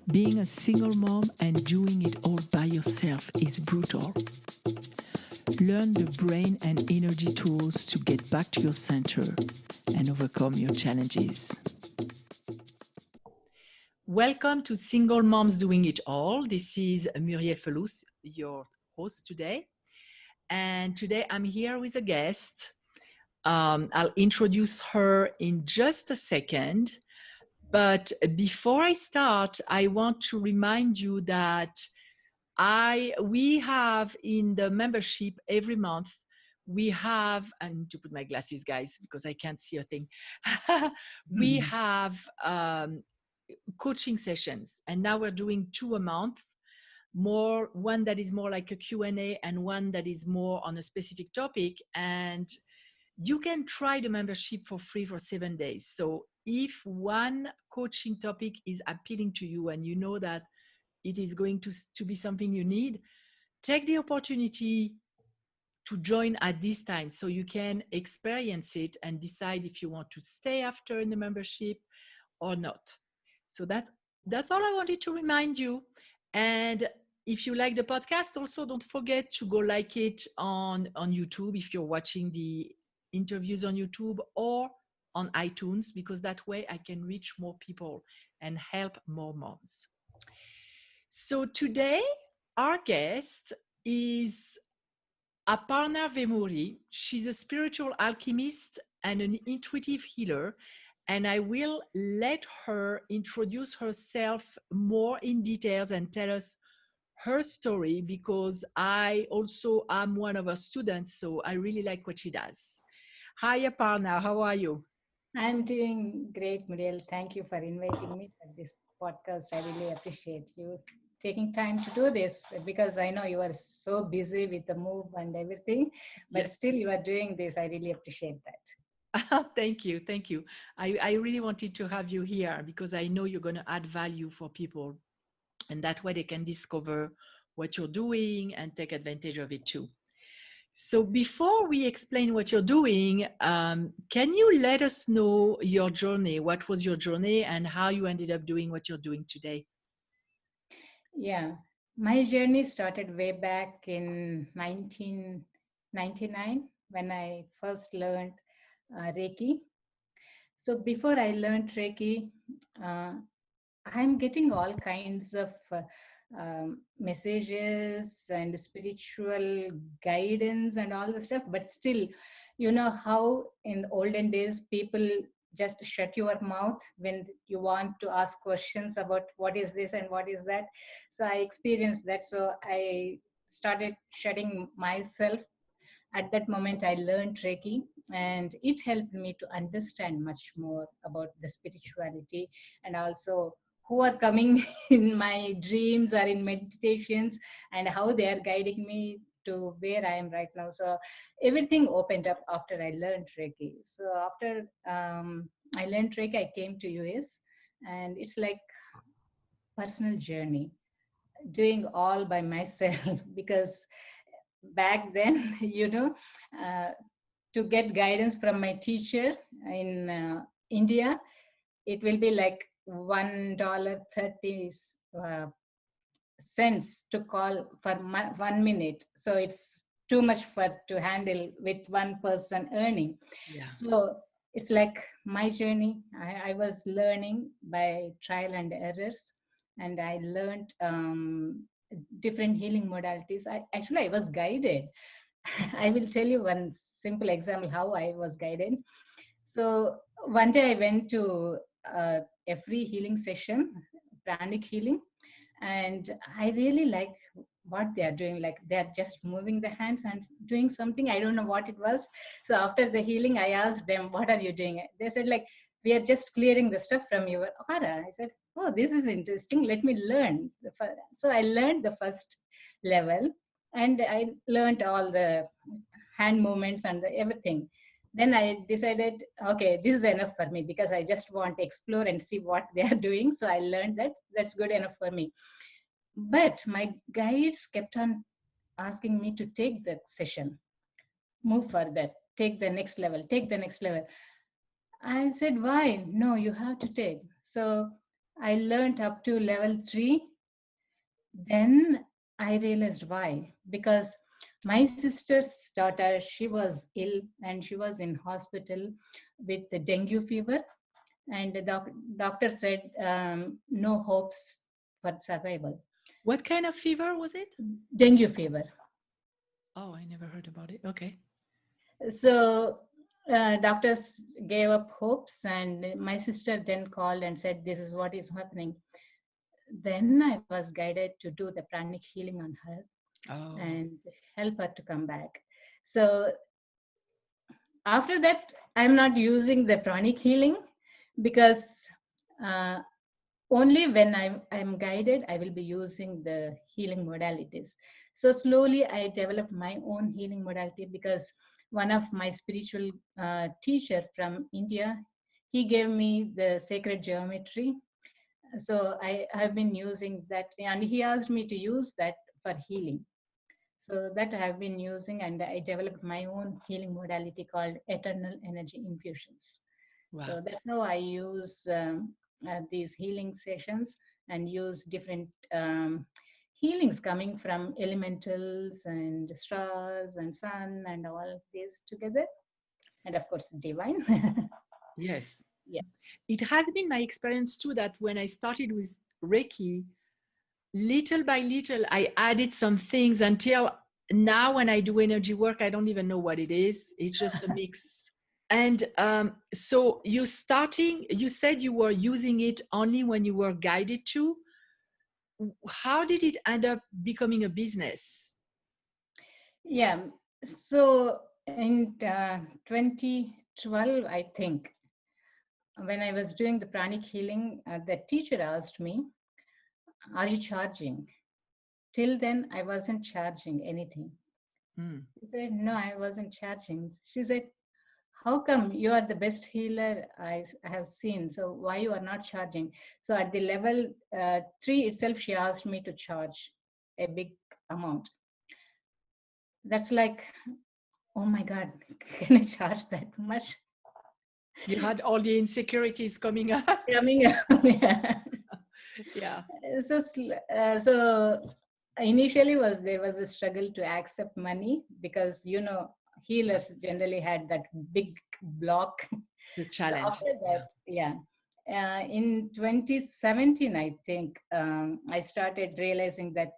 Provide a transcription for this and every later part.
Being a single mom and doing it all by yourself is brutal. Learn the brain and energy tools to get back to your center and overcome your challenges. Welcome to Single Moms Doing It All. This is Muriel Felous, your host today. And today I'm here with a guest. I'll introduce her in just a second. But before I start, I want to remind you that we have in the membership every month, we have, I need to put my glasses, guys, because I can't see a thing. We have coaching sessions, and now we're doing 2 a month. One that is more like a Q&A and one that is more on a specific topic. And you can try the membership for free for 7 days. So if one coaching topic is appealing to you and you know that it is going to be something you need, take the opportunity to join at this time so you can experience it and decide if you want to stay after in the membership or not. So that's all I wanted to remind you. And if you like the podcast, also don't forget to go like it on YouTube if you're watching the interviews on YouTube or on iTunes, because that way I can reach more people and help more moms. So today, our guest is Aparna Vermuri. She's a spiritual alchemist and an intuitive healer, and I will let her introduce herself more in details and tell us her story, because I also am one of her students, so I really like what she does. Hi, Aparna. How are you? I'm doing great, Muriel. Thank you for inviting me for this podcast. I really appreciate you taking time to do this because I know you are so busy with the move and everything, but Yes. still you are doing this. I really appreciate that. Thank you. Thank you. I really wanted to have you here because I know you're going to add value for people, and that way they can discover what you're doing and take advantage of it too. So before we explain what you're doing, can you let us know your journey? What was your journey and how you ended up doing what you're doing today? Yeah, my journey started way back in 1999 when I first learned Reiki. So before I learned Reiki, uh, I'm getting all kinds of messages and spiritual guidance and all the stuff, but still, you know how in the olden days people just shut your mouth when you want to ask questions about what is this and what is that. So I experienced that. So I started shutting myself. At that moment I learned Reiki, and it helped me to understand much more about the spirituality and also who are coming in my dreams or in meditations and how they are guiding me to where I am right now. So everything opened up after I learned Reiki. So after I learned Reiki, I came to US, and it's like personal journey doing all by myself because back then uh, to get guidance from my teacher in India, it will be like $1.30 uh, cents to call for 1 minute. So it's too much for to handle with one person earning. Yeah. So it's like my journey. I was learning by trial and errors, and I learned different healing modalities. I was guided. I will tell you one simple example how I was guided. So one day I went to a free healing session, pranic healing, and I really like what they are doing. Like they are just moving the hands and doing something. I don't know what it was. So after the healing, I asked them, "What are you doing?" They said, "Like we are just clearing the stuff from your aura." I said, "Oh, this is interesting. Let me learn." So I learned the first level, and I learned all the hand movements and everything. Then I decided, okay, this is enough for me because I just want to explore and see what they are doing. So I learned that that's good enough for me. But my guides kept on asking me to take the session, move further, take the next level, take the next level. I said, why? No, you have to take. So I learned up to level 3. Then I realized why. Because my sister's daughter, she was ill and she was in hospital with the dengue fever. And the doctor said no hopes for survival. What kind of fever was it? Dengue fever. Oh, I never heard about it. Okay. So doctors gave up hopes, and my sister then called and said, "This is what is happening." Then I was guided to do the pranic healing on her Oh, and help her to come back. So after that, I'm not using the pranic healing because uh, only when I'm guided, I will be using the healing modalities. So slowly I developed my own healing modality because one of my spiritual teacher from India, he gave me the sacred geometry. So I have been using that, and he asked me to use that for healing. So that I have been using, and I developed my own healing modality called eternal energy infusions. wow. So that's how I use these healing sessions and use different healings coming from elementals and stars and sun and all this together, and of course divine. Yes. Yeah. It has been my experience too that when I started with Reiki, little by little, I added some things until now when I do energy work, I don't even know what it is. It's just a mix. And so you said you were using it only when you were guided to. How did it end up becoming a business? Yeah. So in 2012, I think, when I was doing the pranic healing, the teacher asked me, "Are you charging?" Till then, I wasn't charging anything. Mm. She said, "No, I wasn't charging." She said, "How come you are the best healer I have seen? So why you are not charging?" So at the level 3 itself, she asked me to charge a big amount. That's like, oh my God, can I charge that much? You had all the insecurities coming up. Coming up, yeah. Yeah. So initially was there was a struggle to accept money because Yeah. healers generally had that big block. The So challenge. after Yeah. that, yeah, in 2017, I think I started realizing that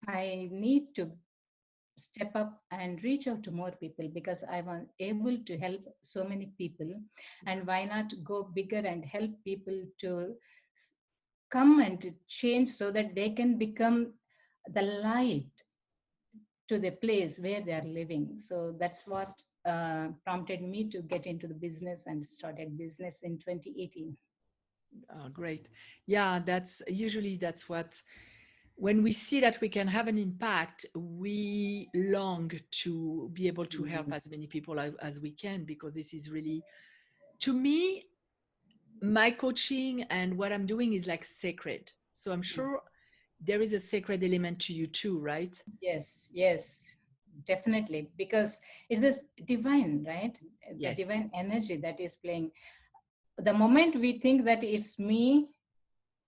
I need to step up and reach out to more people because I was able to help so many people. And why not go bigger and help people to come and to change so that they can become the light to the place where they are living. So that's what prompted me to get into the business and started business in 2018. Oh, great. Yeah, that's what, when we see that we can have an impact, we long to be able to help Mhm. as many people as we can, because this is really, to me, my coaching and what I'm doing is like sacred. So I'm sure there is a sacred element to you too, right? Yes, yes, definitely. Because it's this divine, right? The Yes. divine energy that is playing. The moment we think that it's me,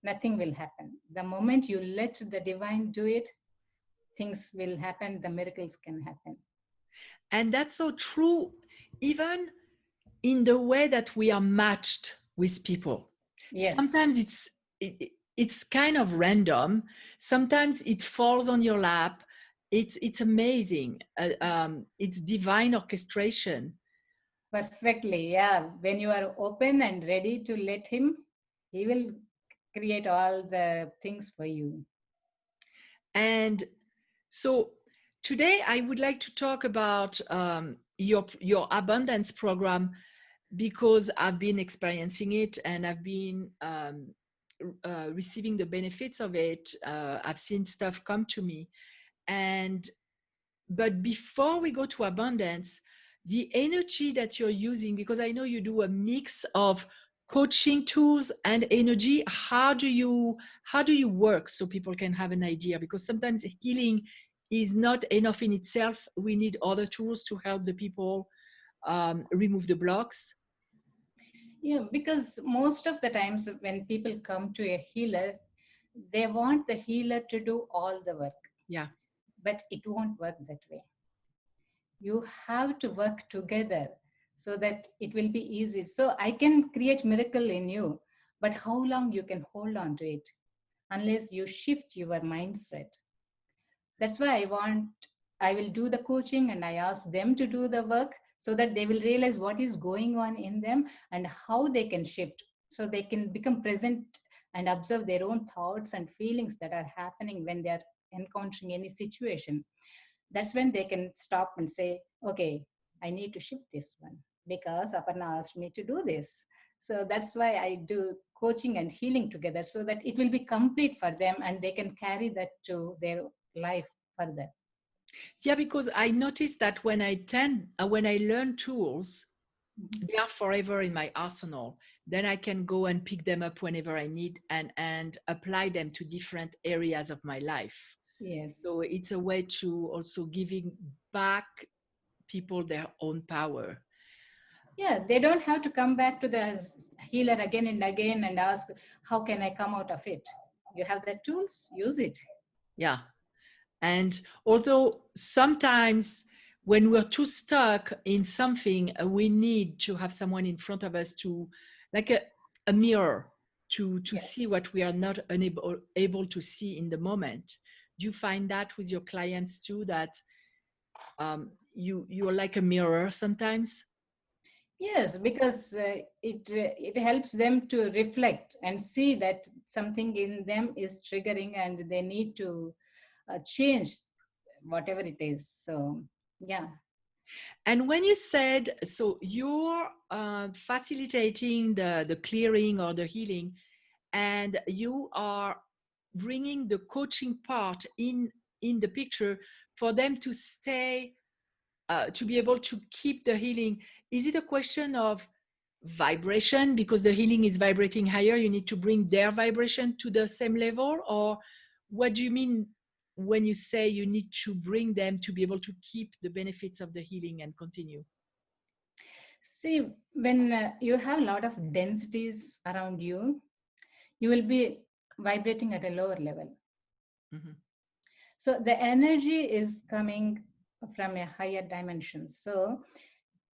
nothing will happen. The moment you let the divine do it, things will happen, the miracles can happen. And that's so true, even in the way that we are matched with people. Yes, Sometimes it's kind of random. Sometimes it falls on your lap. It's amazing. It's divine orchestration. perfectly. Yeah. When you are open and ready to let Him, He will create all the things for you. And so today I would like to talk about your abundance program, because I've been experiencing it and I've been receiving the benefits of it. I've seen stuff come to me. And but before we go to abundance, the energy that you're using, because I know you do a mix of coaching tools and energy, how do you work so people can have an idea? Because sometimes healing is not enough in itself. We need other tools to help the people remove the blocks. Yeah, because most of the times when people come to a healer, they want the healer to do all the work, Yeah. but it won't work that way. You have to work together so that it will be easy. So I can create miracle in you, but how long you can hold on to it unless you shift your mindset? That's why I will do the coaching and I ask them to do the work so that they will realize what is going on in them and how they can shift so they can become present and observe their own thoughts and feelings that are happening when they are encountering any situation. That's when they can stop and say, okay, I need to shift this one because Aparna asked me to do this. So that's why I do coaching and healing together so that it will be complete for them and they can carry that to their life further. Yeah, because I noticed that when I learn tools, Mhm. they are forever in my arsenal. Then I can go and pick them up whenever I need and apply them to different areas of my life. Yes. So it's a way to also giving back people their own power. Yeah, they don't have to come back to the healer again and again and ask, how can I come out of it? You have the tools, use it. Yeah. And although sometimes when we're too stuck in something, we need to have someone in front of us to, like a mirror, to Yeah. see what we are not able to see in the moment. Do you find that with your clients too, that you're like a mirror sometimes? Yes, because it helps them to reflect and see that something in them is triggering and they need to change whatever it is. So yeah. And when you said, so you're facilitating the clearing or the healing, and you are bringing the coaching part in the picture for them to stay, to be able to keep the healing. Is it a question of vibration, because the healing is vibrating higher, you need to bring their vibration to the same level? Or what do you mean when you say you need to bring them to be able to keep the benefits of the healing and continue? See, when you have a lot of densities around you, you will be vibrating at a lower level. Mhm. So the energy is coming from a higher dimension. So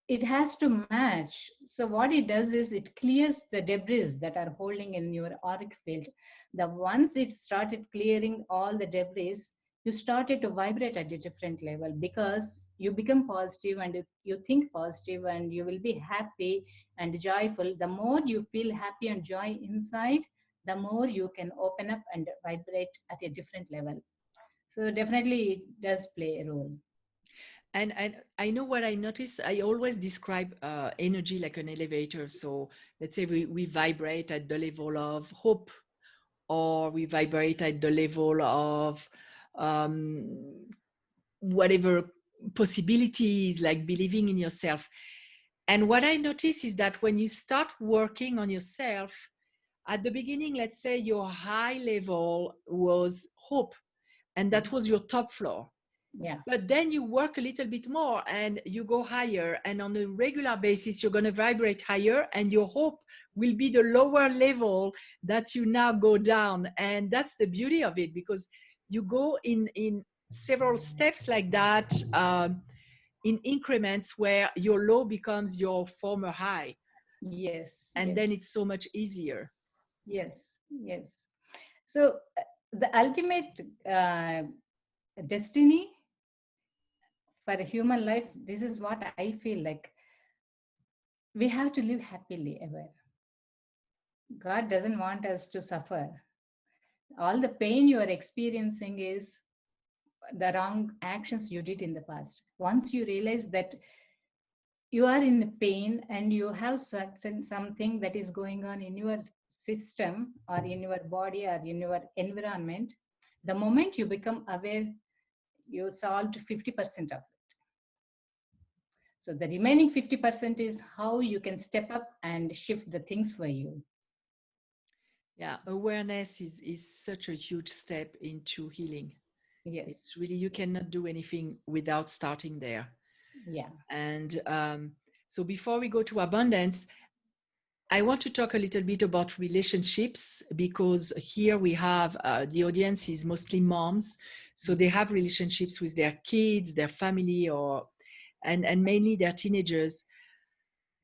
it has to match. So what it does is it clears the debris that are holding in your auric field. The once it started clearing all the debris, you started to vibrate at a different level because you become positive and you think positive and you will be happy and joyful. The more you feel happy and joy inside, the more you can open up and vibrate at a different level. So definitely it does play a role. And I know what I noticed. I always describe energy like an elevator. So let's say we vibrate at the level of hope, or we vibrate at the level of um, whatever possibilities, like believing in yourself. And what I notice is that when you start working on yourself, at the beginning, let's say your high level was hope, and that was your top floor. Yeah. But then you work a little bit more and you go higher, and on a regular basis you're going to vibrate higher, and your hope will be the lower level that you now go down. And that's the beauty of it, because you go in several steps like that, in increments where your low becomes your former high, Yes, and then yes, it's so much easier. yes, yes. So the ultimate destiny for a human life, this is what I feel like. We have to live happily ever. God doesn't want us to suffer. All the pain you are experiencing is the wrong actions you did in the past. Once you realize that you are in pain and you have certain something that is going on in your system or in your body or in your environment, the moment you become aware, you solved 50% of it. So the remaining 50% is how you can step up and shift the things for you. Yeah, awareness is such a huge step into healing. It's Yes. really, you cannot do anything without starting there. Yeah. And so before we go to abundance, I want to talk a little bit about relationships because here we have the audience is mostly moms, so they have relationships with their kids, their family, or and mainly their teenagers.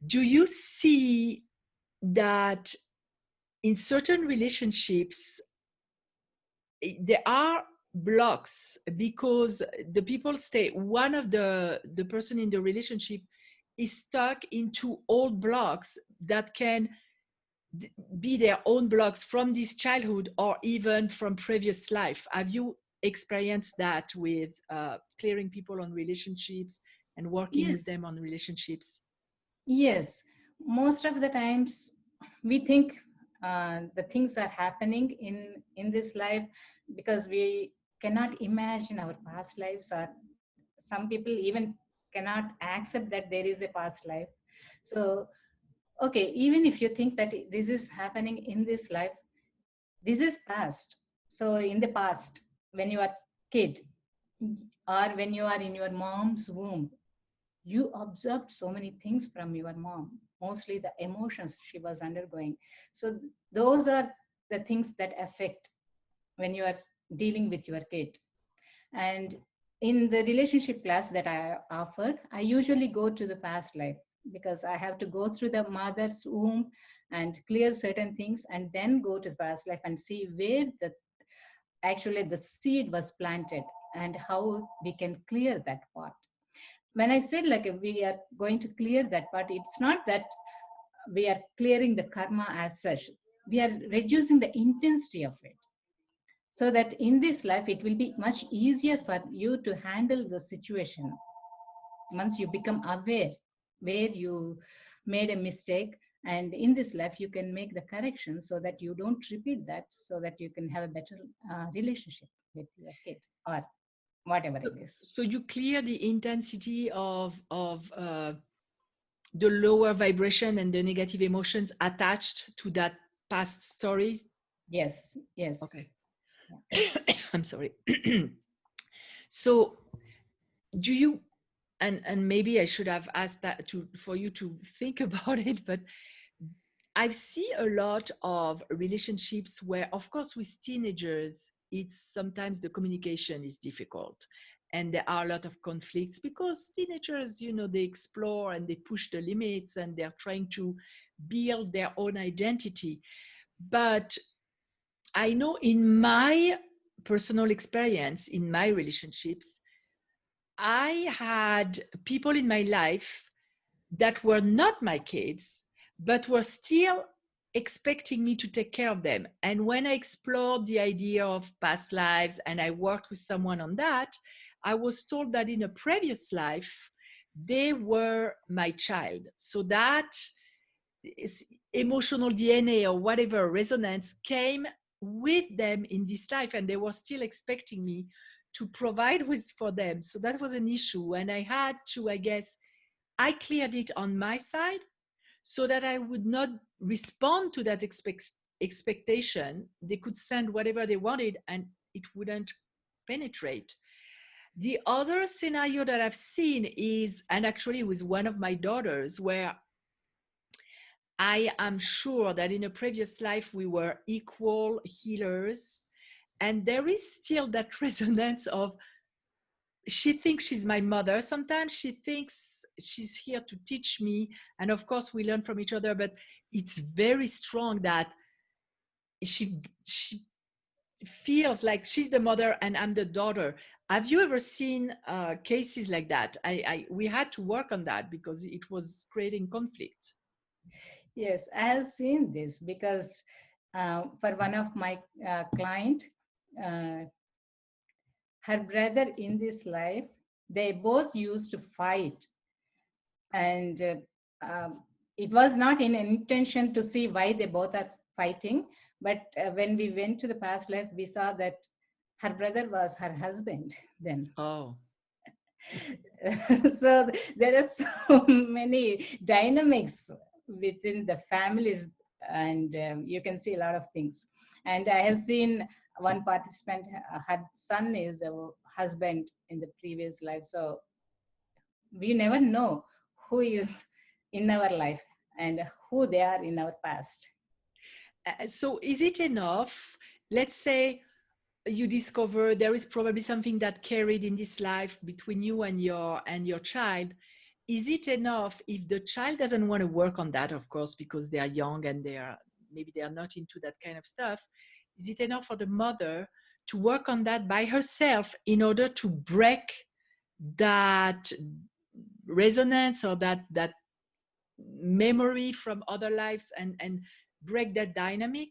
Do you see that in certain relationships there are blocks because the people stay, one of the person in the relationship is stuck into old blocks that can be their own blocks from this childhood or even from previous life? Have you experienced that with clearing people on relationships and working Yes, with them on relationships? yes. Most of the times we think the things are happening in this life because we cannot imagine our past lives, or some people even cannot accept that there is a past life. So, okay, even if you think that this is happening in this life, this is past. So in the past, when you are kid, or when you are in your mom's womb, you observed so many things from your mom, mostly the emotions she was undergoing. So those are the things that affect when you are dealing with your kid. And in the relationship class that I offer, I usually go to the past life because I have to go through the mother's womb and clear certain things, and then go to the past life and see where the actually the seed was planted and how we can clear that part. When I said like we are going to clear that part, it's not that we are clearing the karma as such. We are reducing the intensity of it, so that in this life it will be much easier for you to handle the situation once you become aware where you made a mistake. And in this life you can make the correction so that you don't repeat that, so that you can have a better relationship with your kid or whatever So, it is. so you clear the intensity of the lower vibration and the negative emotions attached to that past story. Yes, yes. Okay. I'm sorry. So do you, and maybe I should have asked that to for you to think about it, but I see a lot of relationships where, of course, with teenagers, it's sometimes the communication is difficult. And there are a lot of conflicts because teenagers, they explore and they push the limits and they're trying to build their own identity. But I know in my personal experience, in my relationships, I had people in my life that were not my kids, but were still expecting me to take care of them. And when I explored the idea of past lives and I worked with someone on that, I was told that in a previous life, they were my child. So that emotional DNA or whatever resonance came with them in this life, and they were still expecting me to provide with for them. So that was an issue. And I had to, I guess, I cleared it on my side so that I would not respond to that expectation. They could send whatever they wanted and it wouldn't penetrate. The other scenario that I've seen is, and actually with one of my daughters, where I am sure that in a previous life we were equal healers. And there is still that resonance of, she thinks she's my mother. Sometimes she thinks she's here to teach me. And of course, we learn from each other, but it's very strong that she feels like she's the mother and I'm the daughter. Have you ever seen cases like that? We had to work on that because it was creating conflict. Yes, I have seen this because for one of my client, uh, her brother in this life, they both used to fight. And it was not in intention to see why they both are fighting. But when we went to the past life, we saw that her brother was her husband then. Oh, So there are so many dynamics within the families, and you can see a lot of things. And I have seen one participant, her son is a husband in the previous life. So we never know who is in our life. and who they are in our past. So is it enough? Let's say you discover there is probably something that carried in this life between you and your child. Is it enough if the child doesn't want to work on that, of course, because they are young and maybe they are not into that kind of stuff? Is it enough for the mother to work on that by herself in order to break that resonance or that memory from other lives and break that dynamic?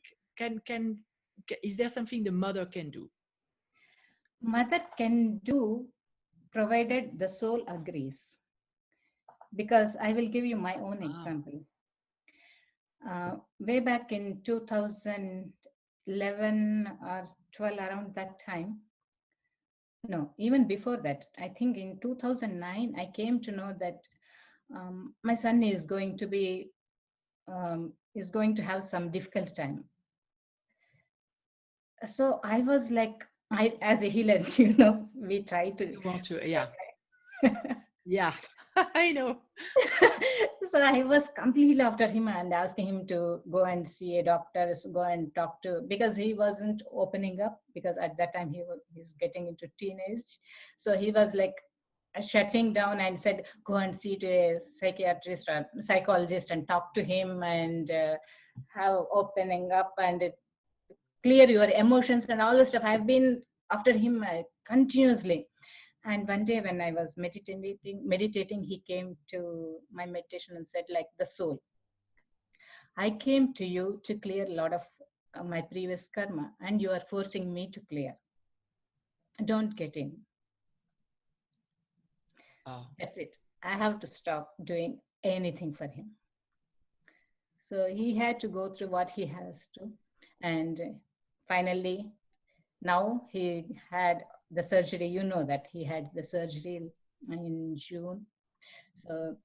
Is there something the mother can do? Mother can do, provided the soul agrees. Because I will give you my own Ah, example. Way back in 2011 or 12, around that time, no, even before that, I think in 2009, I came to know that my son is going to have some difficult time. So I was like, I as a healer, we try to. you want to, yeah. Yeah. I know. So I was completely after him and asking him to go and see a doctor, go and talk to, because he wasn't opening up, because at that time he's getting into teenage. So he was like shutting down and said, go and see to a psychiatrist or psychologist and talk to him and have opening up and clear your emotions and all the stuff. I've been after him continuously. And one day when I was meditating, he came to my meditation and said, like, the soul, I came to you to clear a lot of my previous karma, and you are forcing me to clear. Don't get in. Oh, That's it. I have to stop doing anything for him. So he had to go through what he has to. And finally, now he had the surgery. You know that he had the surgery in June. So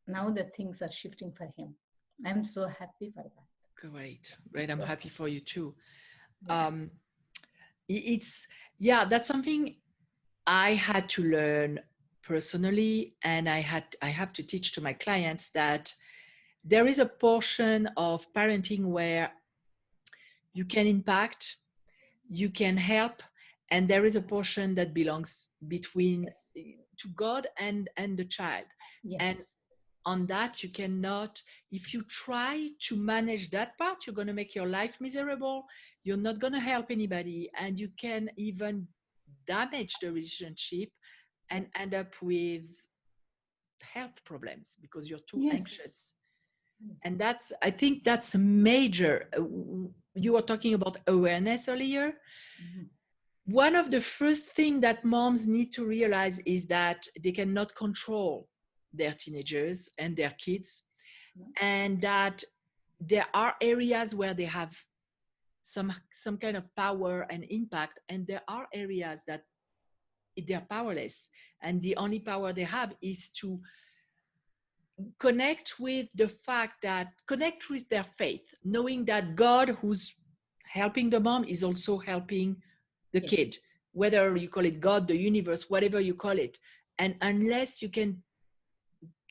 now the things are shifting for him. I'm so happy for that. great. Great. I'm So, happy for you too. yeah. Um, it's, yeah, that's something I had to learn personally. And I have to teach to my clients that there is a portion of parenting where you can impact, you can help, and there is a portion that belongs between Yes. to God and the child. And Yes. on that you cannot, if you try to manage that part, you're going to make your life miserable, you're not going to help anybody, and you can even damage the relationship Yeah. and end up with health problems because you're too Yes. anxious. Yes. And that's, I think that's a major, you were talking about awareness earlier. Mhm. One of the first things that moms need to realize is that they cannot control their teenagers and their kids, Yeah. and that there are areas where they have some kind of power and impact, and there are areas that they're powerless, and the only power they have is to connect with their faith, knowing that God, who's helping the mom, is also helping the Yes. kid, whether you call it God, the universe, whatever you call it. And unless you can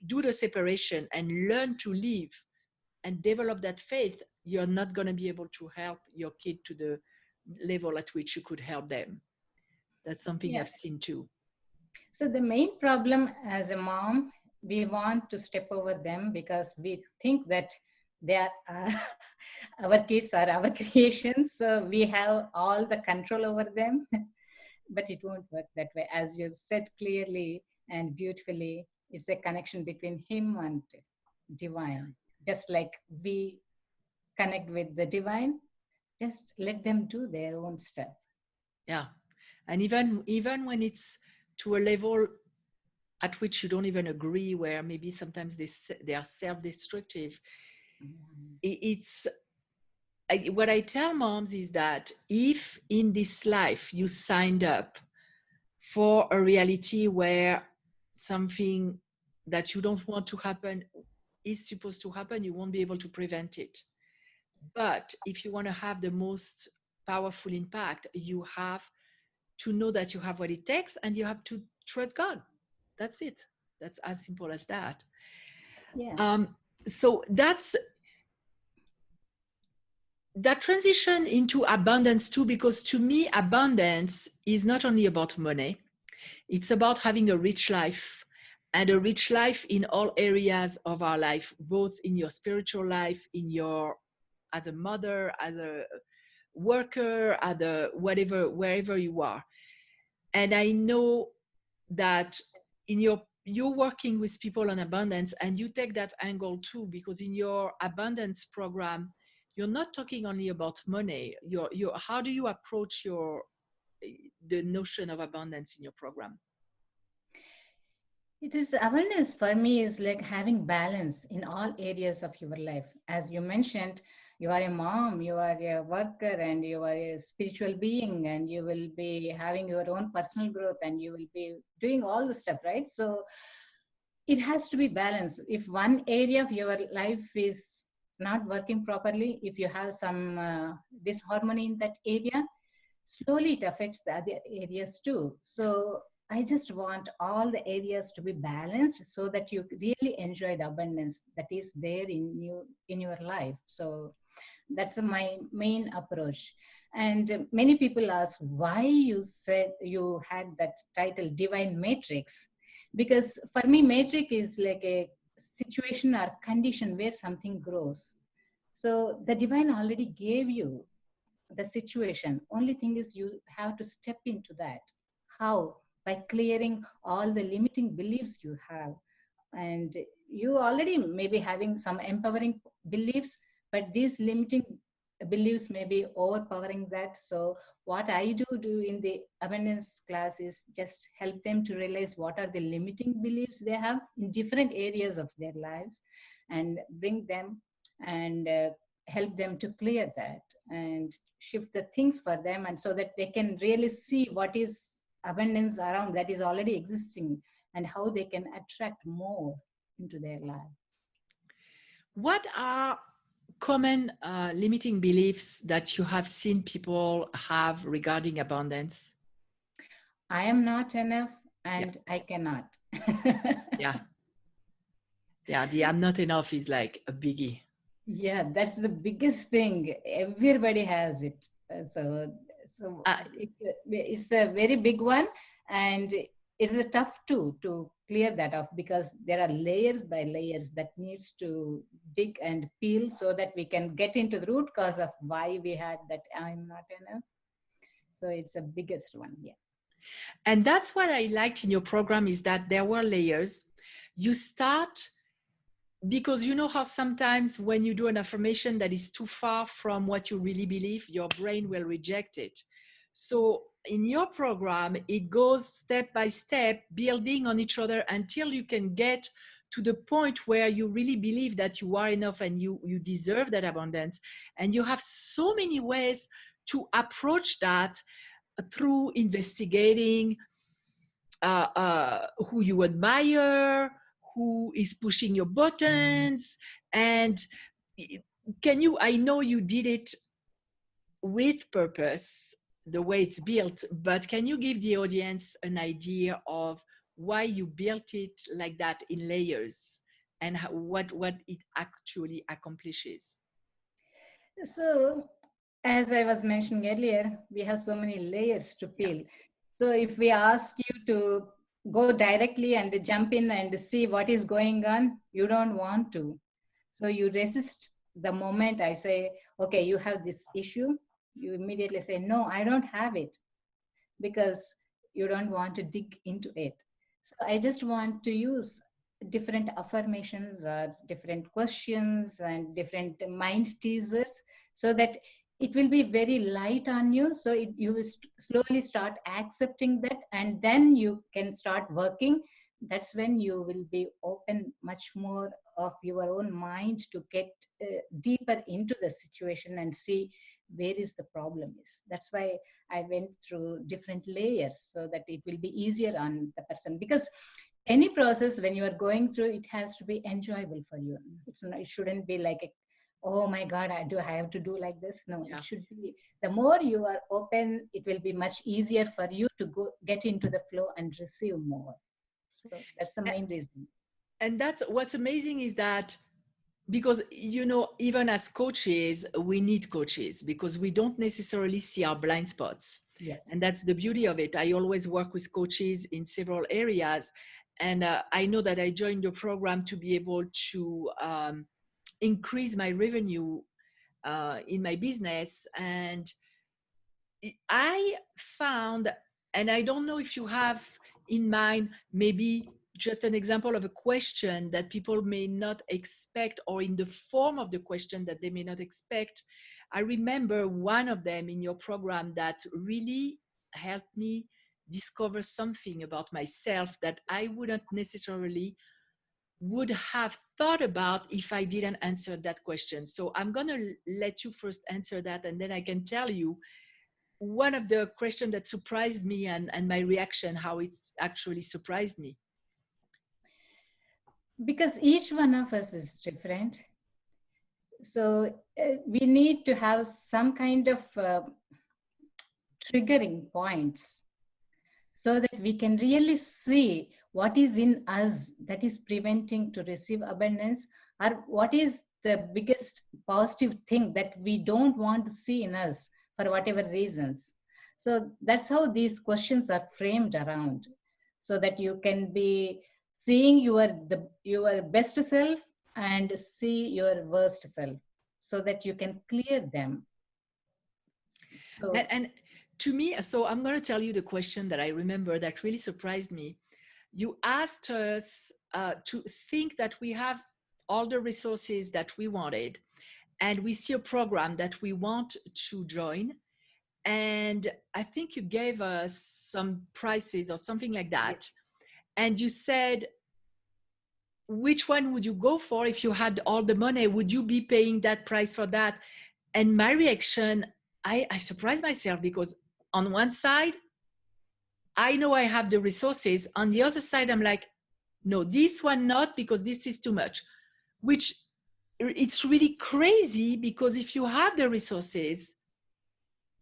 do the separation and learn to live and develop that faith, you're not going to be able to help your kid to the level at which you could help them. That's something Yeah. I've seen too. So the main problem as a mom, we want to step over them because we think that they are our kids are our creations. So we have all the control over them, but it won't work that way. As you said clearly and beautifully, it's a connection between him and divine. Just like we connect with the divine, just let them do their own stuff. Yeah. And even when it's to a level at which you don't even agree, where maybe sometimes they are self-destructive, Mhm. it's what I tell moms is that if in this life you signed up for a reality where something that you don't want to happen is supposed to happen, you won't be able to prevent it. But if you want to have the most powerful impact, you have to know that you have what it takes, and you have to trust God. That's it. That's as simple as that. Yeah. Um, So that transition into abundance too, because to me, abundance is not only about money, it's about having a rich life, and a rich life in all areas of our life, both in your spiritual life, in your, as a mother, as a worker, as a whatever, wherever you are. And I know that in you're working with people on abundance, and you take that angle too, because in your abundance program, you're not talking only about money. How do you approach the notion of abundance in your program? It is awareness for me is like having balance in all areas of your life. As you mentioned, you are a mom, you are a worker, and you are a spiritual being, and you will be having your own personal growth, and you will be doing all the stuff, right? So it has to be balanced. If one area of your life is not working properly, if you have some disharmony in that area, slowly it affects the other areas too. So I just want all the areas to be balanced so that you really enjoy the abundance that is there in your life. So that's my main approach. And many people ask why you said you had that title divine matrix, because for me matrix is like a situation or condition where something grows. So the divine already gave you the situation. Only thing is you have to step into that. How? By clearing all the limiting beliefs you have. And you already may be having some empowering beliefs, but these limiting beliefs may be overpowering that. So what I do in the abundance class is just help them to realize what are the limiting beliefs they have in different areas of their lives, and bring them and help them to clear that and shift the things for them, and so that they can really see what is abundance around that is already existing, and how they can attract more into their life. What are common limiting beliefs that you have seen people have regarding abundance? I am not enough Yeah, and I cannot. yeah, yeah. The I'm not enough is like a biggie. Yeah, that's the biggest thing. Everybody has it. So Uh, it's a very big one, and it's a tough to clear that off, because there are layers by layers that needs to dig and peel so that we can get into the root cause of why we had that I'm not enough. So it's the biggest one. Yeah. and that's what I liked in your program, is that there were layers. You start, because you know how sometimes when you do an affirmation that is too far from what you really believe, your brain will reject it. So in your program, it goes step by step, building on each other until you can get to the point where you really believe that you are enough and you deserve that abundance. And you have so many ways to approach that through investigating who you admire, who is pushing your buttons, and can you? I know you did it with purpose, the way it's built, but can you give the audience an idea of why you built it like that in layers, and what it actually accomplishes? So, as I was mentioning earlier, we have so many layers to Yeah. peel. So, if we ask you to go directly and jump in and see what is going on, you don't want to. So, you resist the moment I say, okay, you have this issue. You immediately say, no, I don't have it, because you don't want to dig into it. So I just want to use different affirmations or different questions and different mind teasers, so that it will be very light on you. So you will slowly start accepting that, and then you can start working. That's when you will be open much more of your own mind to get deeper into the situation and see where is the problem is. That's why I went through different layers, so that it will be easier on the person. Because any process, when you are going through, it has to be enjoyable for you. It shouldn't be like, oh my God, I have to do like this. No, Yeah. it should be, the more you are open, it will be much easier for you to go get into the flow and receive more. So that's the main reason. And that's what's amazing, is that because, you know, even as coaches, we need coaches because we don't necessarily see our blind spots. And Yes. that's the beauty of it. I always work with coaches in several areas. And I know that I joined the program to be able to increase my revenue in my business. And I found, and I don't know if you have in mind, maybe just an example of a question that people may not expect, or in the form of the question that they may not expect. I remember one of them in your program that really helped me discover something about myself that I wouldn't necessarily would have thought about if I didn't answer that question. So I'm going to let you first answer that, and then I can tell you one of the questions that surprised me, and my reaction, how it actually surprised me. Because each one of us is different. So we need to have some kind of triggering points so that we can really see what is in us that is preventing to receive abundance, or what is the biggest positive thing that we don't want to see in us for whatever reasons. So that's how these questions are framed around, so that you can be seeing your best self and see your worst self, so that you can clear them. So And to me, so I'm going to tell you the question that I remember that really surprised me. You asked us to think that we have all the resources that we wanted, and we see a program that we want to join. And I think you gave us some prices or something like yes, that. And you said, which one would you go for if you had all the money? Would you be paying that price for that? And my reaction, I surprised myself, because on one side, I know I have the resources. On the other side, I'm like, no, this one not, because this is too much. Which, it's really crazy, because if you have the resources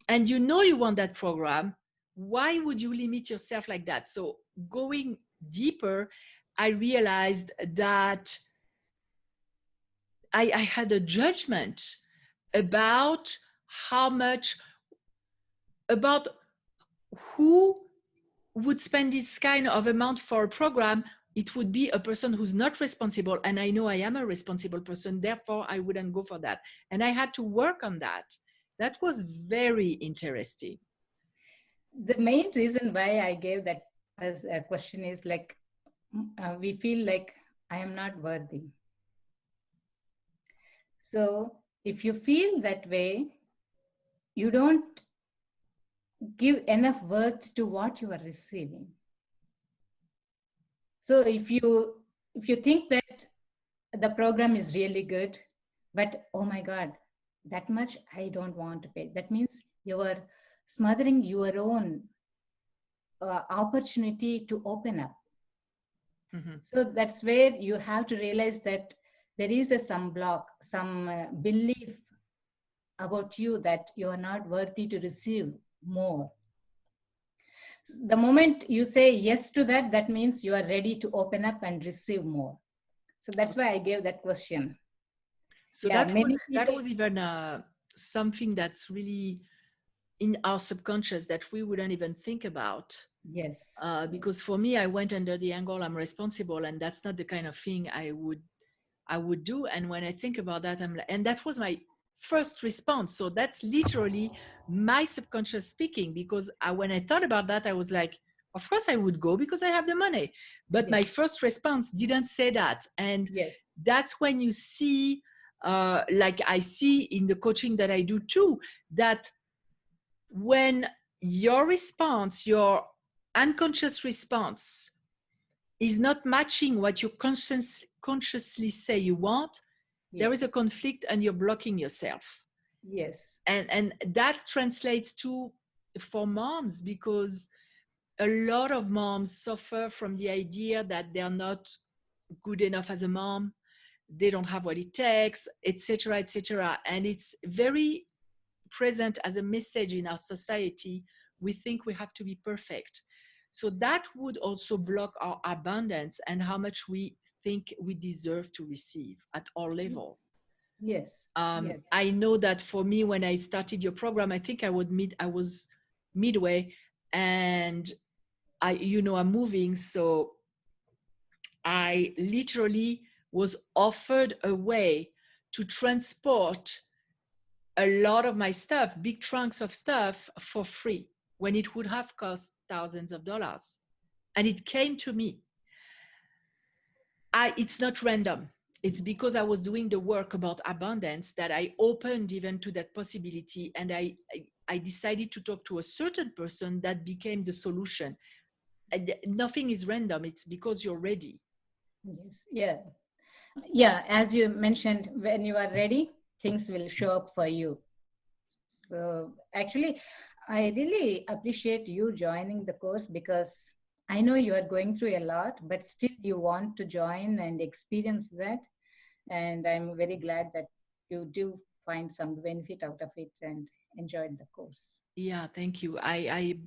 and you know you want that program, why would you limit yourself like that? So going deeper, I realized that I had a judgment about how much, about who would spend this kind of amount for a program. It would be a person who's not responsible. And I know I am a responsible person, therefore I wouldn't go for that. And I had to work on that. That was very interesting. the main reason why I gave that as a question is like, we feel like I am not worthy. So if you feel that way, you don't give enough worth to what you are receiving. So if you think that the program is really good, but oh my God, that much I don't want to pay, that means you are smothering your own opportunity to open up. Mhm. So that's where you have to realize that there is some block, some belief about you that you are not worthy to receive more. The moment you say yes to that, that means you are ready to open up and receive more. So that's why I gave that question. So Yeah, that was many people. even something that's really in our subconscious that we wouldn't even think about. Yes. Because for me, I went under the angle I'm responsible, and that's not the kind of thing I would do. And when I think about that, I'm like, and that was my first response. So that's literally my subconscious speaking, because when I thought about that, I was like, of course I would go because I have the money. But Yes. my first response didn't say that. And Yes. that's when you see, like I see in the coaching that I do too, that when your response, your unconscious response, is not matching what you consciously say you want, there is Yes. a conflict and you're blocking yourself. Yes. And that translates to, for moms, because a lot of moms suffer from the idea that they're not good enough as a mom, they don't have what it takes, etc., etc. And it's very present as a message in our society. We think we have to be perfect. So that would also block our abundance and how much we think we deserve to receive at our level. Yes. Yes. I know that for me, when I started your program, I think I was midway, and I'm moving, so I literally was offered a way to transport a lot of my stuff, big trunks of stuff, for free, when it would have cost thousands of dollars. And it came to me. It's not random. It's because I was doing the work about abundance that I opened even to that possibility. And I decided to talk to a certain person that became the solution. And nothing is random. It's because you're ready. Yes. Yeah. Yeah. As you mentioned, when you are ready, things will show up for you. So actually, I really appreciate you joining the course because I know you are going through a lot, but still you want to join and experience that. And I'm very glad that you do find some benefit out of it and enjoyed the course. Yeah, thank you. I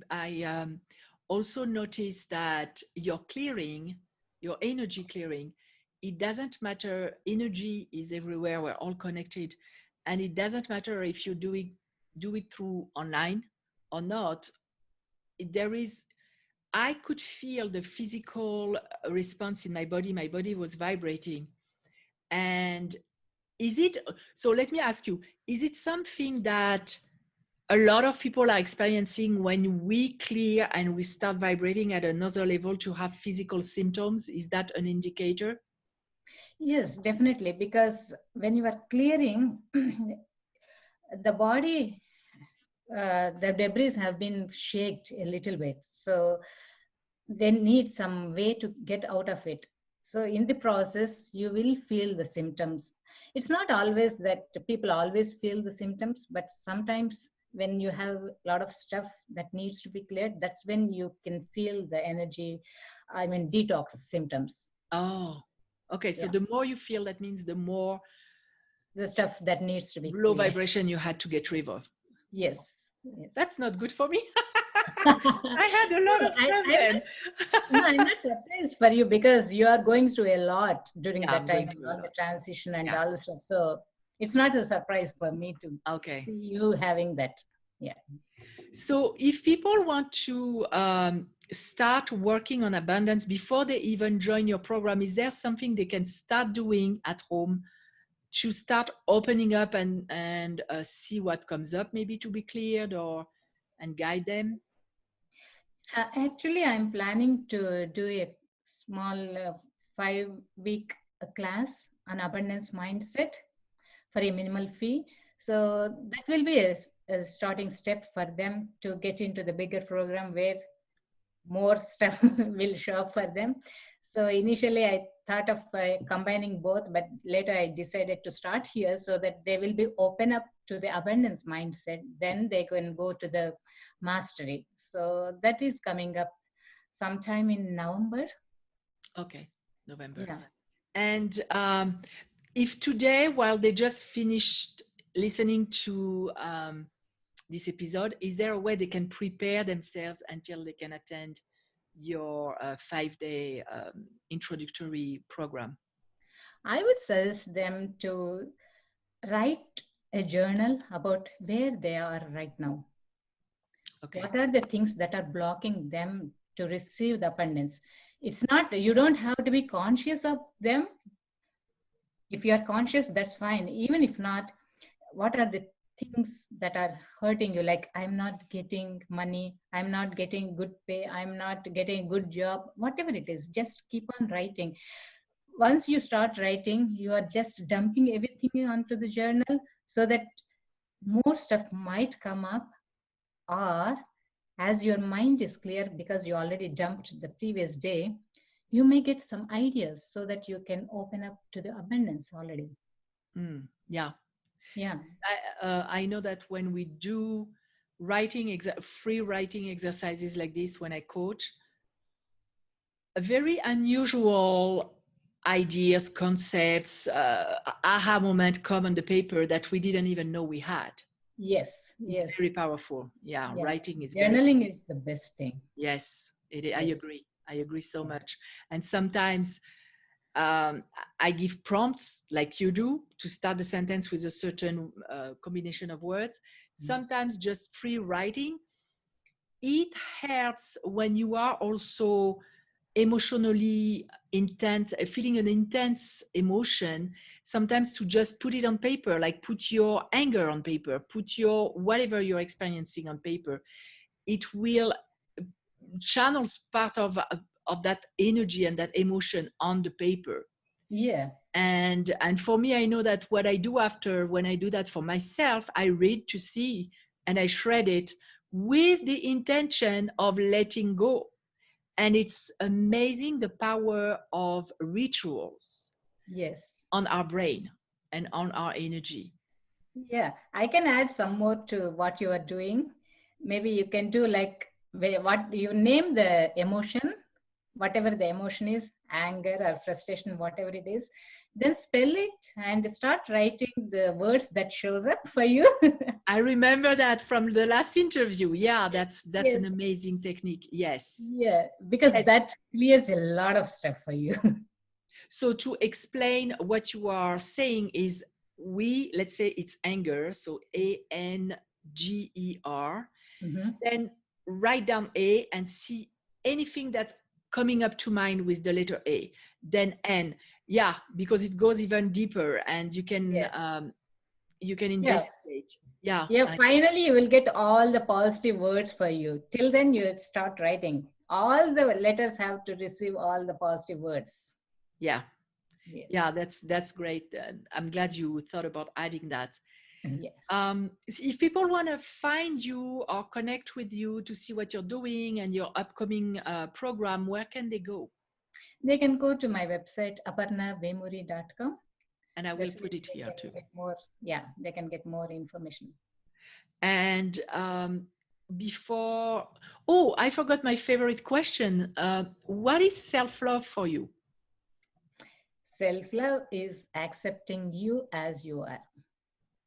also noticed that your clearing, your energy clearing, it doesn't matter. Energy is everywhere. We're all connected, and it doesn't matter if you do it through online or not. There is. I could feel the physical response in my body. My body was vibrating, and is it? So let me ask you: is it something that a lot of people are experiencing when we clear and we start vibrating at another level to have physical symptoms? Is that an indicator? Yes, definitely. Because when you are clearing, the body, the debris have been shaked a little bit. So they need some way to get out of it. So in the process, you will feel the symptoms. It's not always that people always feel the symptoms, but sometimes when you have a lot of stuff that needs to be cleared, that's when you can feel the energy, I mean, detox symptoms. Oh, okay. So Yeah. the more you feel, that means the more The stuff that needs to be low cleared. vibration you had to get rid of. Yes. Yes. That's not good for me. I had a lot No, of stuff I'm then. not. No, I'm not surprised for you because you are going through a lot during Yeah, that I'm time going and through a all the lot. transition and Yeah. all the stuff. So it's not a surprise for me to Okay. see you having that. Yeah. So if people want to start working on abundance before they even join your program, is there something they can start doing at home to start opening up and see what comes up, maybe to be cleared or and guide them? Actually, I'm planning to do a small 5 week class on abundance mindset for a minimal fee. So that will be a starting step for them to get into the bigger program where more stuff will show up for them. So initially I thought of combining both, but later I decided to start here so that they will be open up to the abundance mindset. Then they can go to the mastery. So that is coming up sometime in November. Okay, November. Yeah. And if today, while they just finished listening to this episode, is there a way they can prepare themselves until they can attend your 5-day introductory program? I would suggest them to write a journal about where they are right now. Okay. What are the things that are blocking them to receive the abundance? It's not, you don't have to be conscious of them. If you are conscious, that's fine. Even if not, what are the things that are hurting you? Like, I'm not getting money, I'm not getting good pay, I'm not getting a good job, whatever it is, just keep on writing. Once you start writing, you are just dumping everything onto the journal so that more stuff might come up, or as your mind is clear because you already dumped the previous day, you may get some ideas so that you can open up to the abundance already. Yeah. Yeah. I know that when we do free writing exercises like this, when I coach, a very unusual ideas, concepts, aha moment come on the paper that we didn't even know we had. Yes. It's Yes. very powerful. Yeah, Yeah. writing is very, Journaling is the best thing. yes, I Yes. agree. I agree so Yeah. much. And sometimes Um, I give prompts like you do to start the sentence with a certain combination of words. Sometimes just free writing. It helps when you are also emotionally intense, feeling an intense emotion, sometimes to just put it on paper, like put your anger on paper, put your whatever you're experiencing on paper. It will channels part of that energy and that emotion on the paper. Yeah. And for me, I know that what I do after, when I do that for myself, I read to see and I shred it with the intention of letting go. And it's amazing the power of rituals Yes. on our brain and on our energy. Yeah, I can add some more to what you are doing. Maybe you can do like what you name the emotion, whatever the emotion is, anger or frustration, whatever it is, then spell it and start writing the words that shows up for you. I remember that from the last interview. Yeah, that's Yes. an amazing technique. Yes. Yeah, because Yes. that clears a lot of stuff for you. So to explain what you are saying is, let's say it's anger, so ANGER, Mhm. then write down A and see anything that's coming up to mind with the letter A. Then N, yeah, because it goes even deeper and you can Yeah. Yeah. investigate. Yeah, Yeah, finally you will get all the positive words for you. Till then you start writing. All the letters have to receive all the positive words. yeah, Yes. yeah. That's great. I'm glad you thought about adding that. Yes. If people want to find you or connect with you to see what you're doing and your upcoming program, where can they go? They can go to my website, aparnavermuri.com. And I will That's where put it they here can too. get more, yeah, they can get more information. And before, oh, I forgot my favorite question. What is self-love for you? Self-love is accepting you as you are.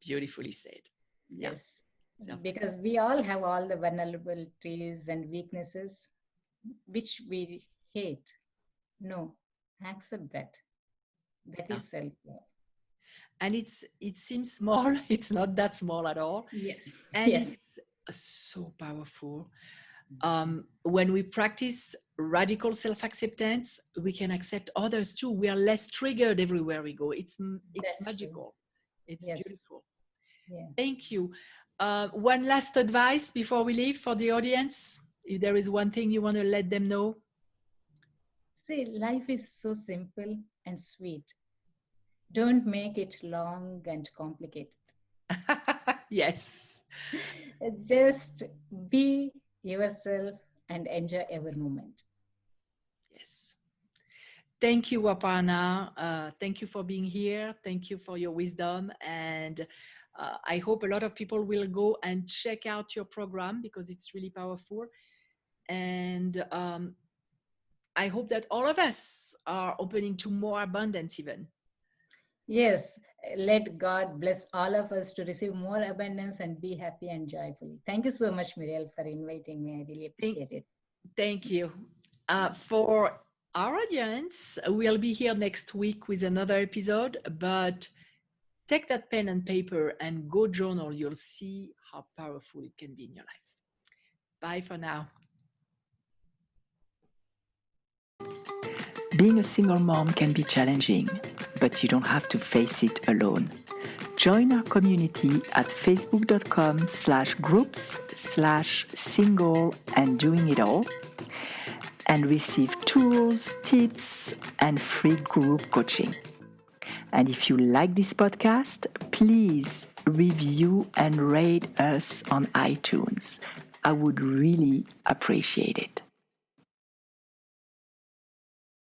Beautifully said. Yeah, Yes. self-love. Because we all have all the vulnerabilities and weaknesses which we hate. No, accept that. That Yeah. is self-love. And it seems small. It's not that small at all. Yes. And Yes. it's so powerful. When we practice radical self-acceptance, we can accept others too. We are less triggered everywhere we go. It's That's true. magical. It's Yes. beautiful. Yeah. Thank you. One last advice before we leave for the audience. If there is one thing you want to let them know. See, life is so simple and sweet. Don't make it long and complicated. Yes. Just be yourself and enjoy every moment. Yes. Thank you, Aparna. Thank you for being here. Thank you for your wisdom. And I hope a lot of people will go and check out your program because it's really powerful. And I hope that all of us are opening to more abundance even. Yes, let God bless all of us to receive more abundance and be happy and joyful. Thank you so much, Muriel, for inviting me. I really Thank, appreciate it. thank you. For our audience, we'll be here next week with another episode, but take that pen and paper and go journal. You'll see how powerful it can be in your life. Bye for now. Being a single mom can be challenging, but you don't have to face it alone. Join our community at facebook.com/groups/single and doing it all and receive tools, tips, and free group coaching. And if you like this podcast, please review and rate us on iTunes. I would really appreciate it.